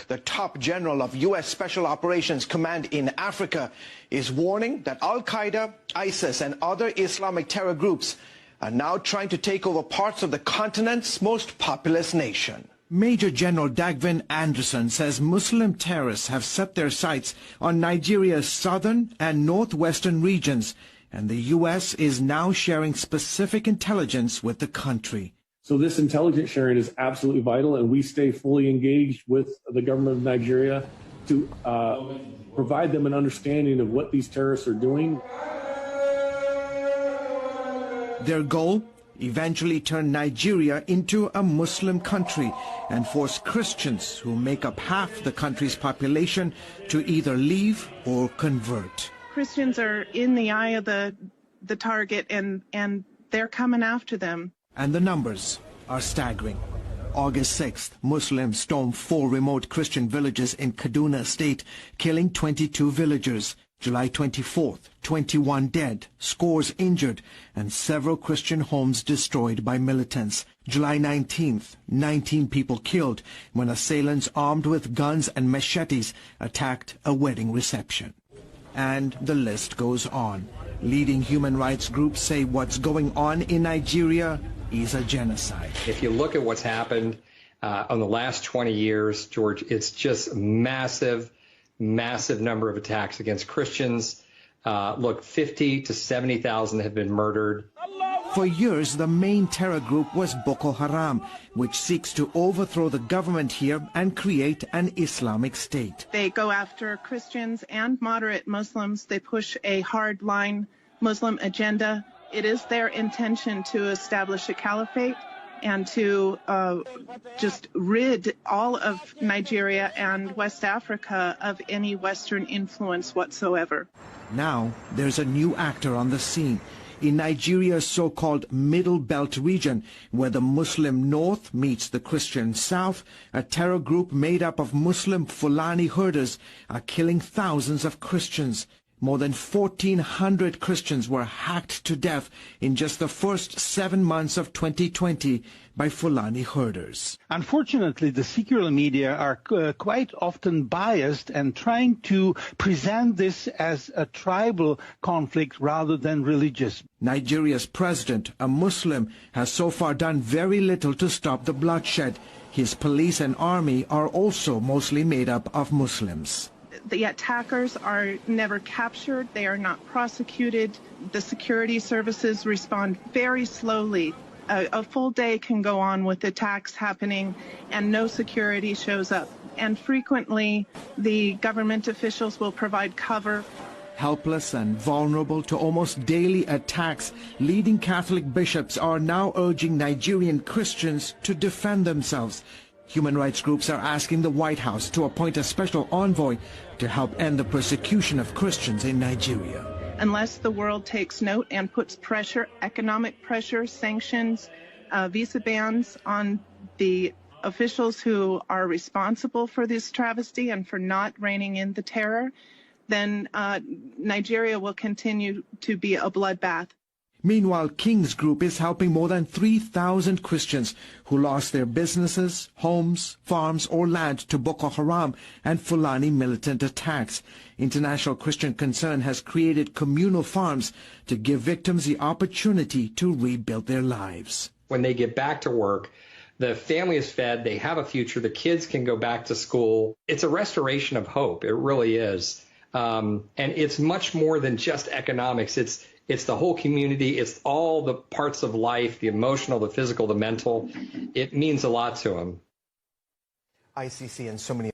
the top general of U.S. Special Operations Command in Africa, is warning that Al-Qaeda, ISIS, and other Islamic terror groups are now trying to take over parts of the continent's most populous nation. Major General Dagvin Anderson says Muslim terrorists have set their sights on Nigeria's southern and northwestern regions, and the U.S. is now sharing specific intelligence with the country. So this intelligence sharing is absolutely vital, and we stay fully engaged with the government of Nigeria to provide them an understanding of what these terrorists are doing. Their goal? Eventually turn Nigeria into a Muslim country and force Christians, who make up half the country's population, to either leave or convert. Christians are in the eye of the target, and they're coming after them. And the numbers are staggering. August 6th, Muslims stormed 4 remote Christian villages in Kaduna State, killing 22 villagers. July 24th, 21 dead, scores injured, and several Christian homes destroyed by militants. July 19th, 19 people killed when assailants armed with guns and machetes attacked a wedding reception. And the list goes on. Leading human rights groups say what's going on in Nigeria is a genocide. If you look at what's happened in the last 20 years, George, it's just massive number of attacks against Christians. Look, 50 to 70,000 have been murdered. For years, the main terror group was Boko Haram, which seeks to overthrow the government here and create an Islamic state. They go after Christians and moderate Muslims. They push a hard-line Muslim agenda. It is their intention to establish a caliphate and to just rid all of Nigeria and West Africa of any Western influence whatsoever. Now there's a new actor on the scene. In Nigeria's so-called Middle Belt region, where the Muslim north meets the Christian south, a terror group made up of Muslim Fulani herders are killing thousands of Christians. More than 1,400 Christians were hacked to death in just the first 7 months of 2020 by Fulani herders. Unfortunately, the secular media are quite often biased and trying to present this as a tribal conflict rather than religious. Nigeria's president, a Muslim, has so far done very little to stop the bloodshed. His police and army are also mostly made up of Muslims. The attackers are never captured. They are not prosecuted. The security services respond very slowly. A full day can go on with attacks happening and no security shows up. And frequently, the government officials will provide cover. Helpless and vulnerable to almost daily attacks, leading Catholic bishops are now urging Nigerian Christians to defend themselves. Human rights groups are asking the White House to appoint a special envoy to help end the persecution of Christians in Nigeria. Unless the world takes note and puts pressure, economic pressure, sanctions, visa bans on the officials who are responsible for this travesty and for not reining in the terror, then Nigeria will continue to be a bloodbath. Meanwhile, King's Group is helping more than 3,000 Christians who lost their businesses, homes, farms or land to Boko Haram and Fulani militant attacks. International Christian Concern has created communal farms to give victims the opportunity to rebuild their lives. When they get back to work, the family is fed, they have a future, the kids can go back to school. It's a restoration of hope. It really is. And it's much more than just economics. It's the whole community. It's all the parts of life, the emotional, the physical, the mental. It means a lot to them. ICC and so many